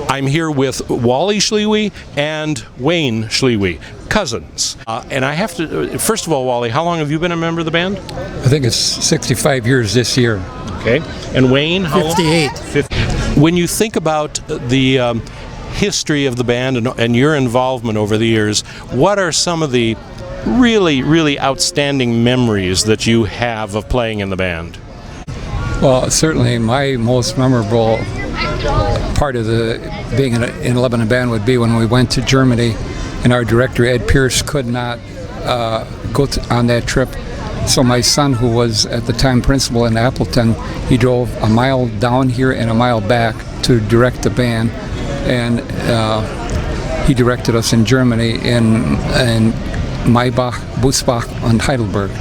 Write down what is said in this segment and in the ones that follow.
I'm here with Wally Schliewe and Wayne Schliewe, cousins. And I have to, first of all, Wally, how long have you been a member of the band? I think it's 65 years this year. Okay. And Wayne, how 58. long? 50. When you think about the history of the band and your involvement over the years, what are some of the really outstanding memories that you have of playing in the band? Well, certainly my most memorable part of being in a Lebanon band would be when we went to Germany, and our director Ed Pierce could not go on that trip. So my son, who was at the time principal in Appleton, he drove a mile down here and a mile back to direct the band, and he directed us in Germany in Maybach, Busbach, and Heidelberg,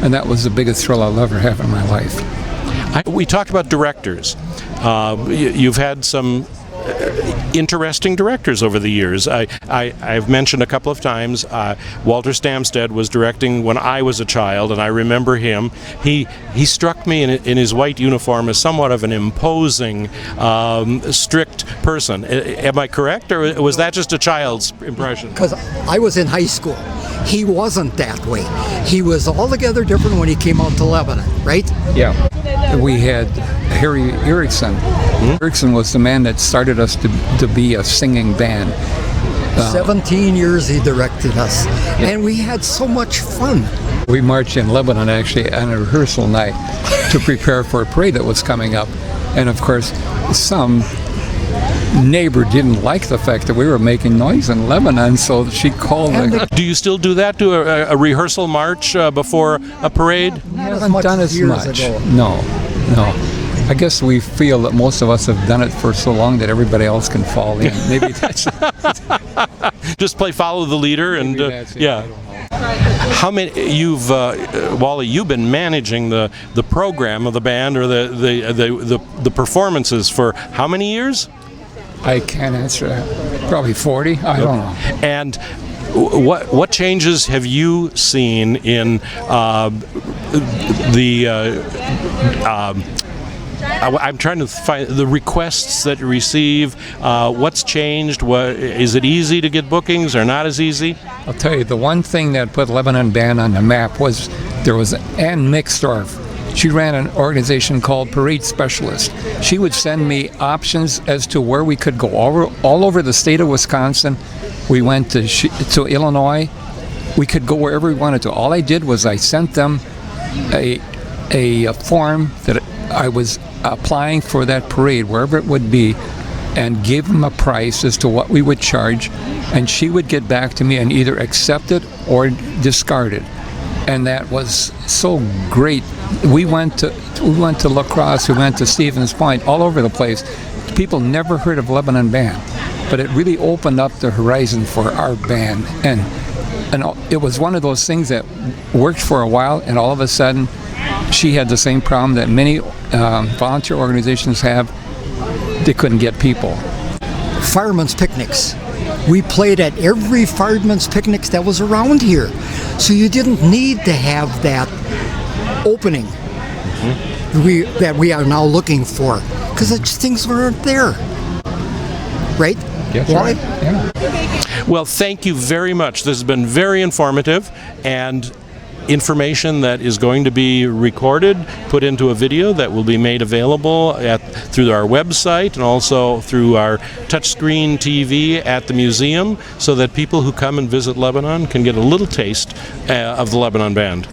and that was the biggest thrill I'll ever have in my life. We talked about directors. You've had some interesting directors over the years. I've mentioned a couple of times Walter Stamsted was directing when I was a child, and I remember him. He struck me in his white uniform as somewhat of an imposing, strict person. Am I correct, or was that just a child's impression? Because I was in high school. He wasn't that way. He was altogether different when he came out to Lebanon, right? Yeah. We had Harry Erickson. Erickson was the man that started us to be a singing band. 17 years he directed us, and we had so much fun. We marched in Lebanon actually on a rehearsal night to prepare for a parade that was coming up. And of course, some neighbor didn't like the fact that we were making noise in Lebanon, so she called. Do you still do that, do a rehearsal march before a parade? We haven't done as much. No. I guess we feel that most of us have done it for so long that everybody else can fall in. Maybe that's just follow the leader, and yeah. How many Wally? You've been managing the program of the band, or the performances for how many years? I can't answer that. Probably 40. I don't know. And what changes have you seen in I'm trying to find the requests that you receive. What's changed? Is it easy to get bookings or not as easy? I'll tell you, the one thing that put Lebanon Band on the map was there was Ann Mixdorf. She ran an organization called Parade Specialist. She would send me options as to where we could go all over the state of Wisconsin. We went to Illinois. We could go wherever we wanted to. All I did was I sent them a form that I was applying for that parade, wherever it would be, and gave them a price as to what we would charge, and she would get back to me and either accept it or discard it. And that was so great. We went to La Crosse, we went to Stevens Point, all over the place. People never heard of Lebanon Band, but it really opened up the horizon for our band. And it was one of those things that worked for a while, and all of a sudden, she had the same problem that many volunteer organizations have. They couldn't get people. Firemen's picnics. We played at every firemen's picnics that was around here. So you didn't need to have that opening that we are now looking for, because things weren't there. Right? Yes, Wally? right. Yeah. Well, thank you very much. This has been very informative, and information that is going to be recorded, put into a video that will be made available through our website and also through our touchscreen TV at the museum, so that people who come and visit Lebanon can get a little taste of the Lebanon Band.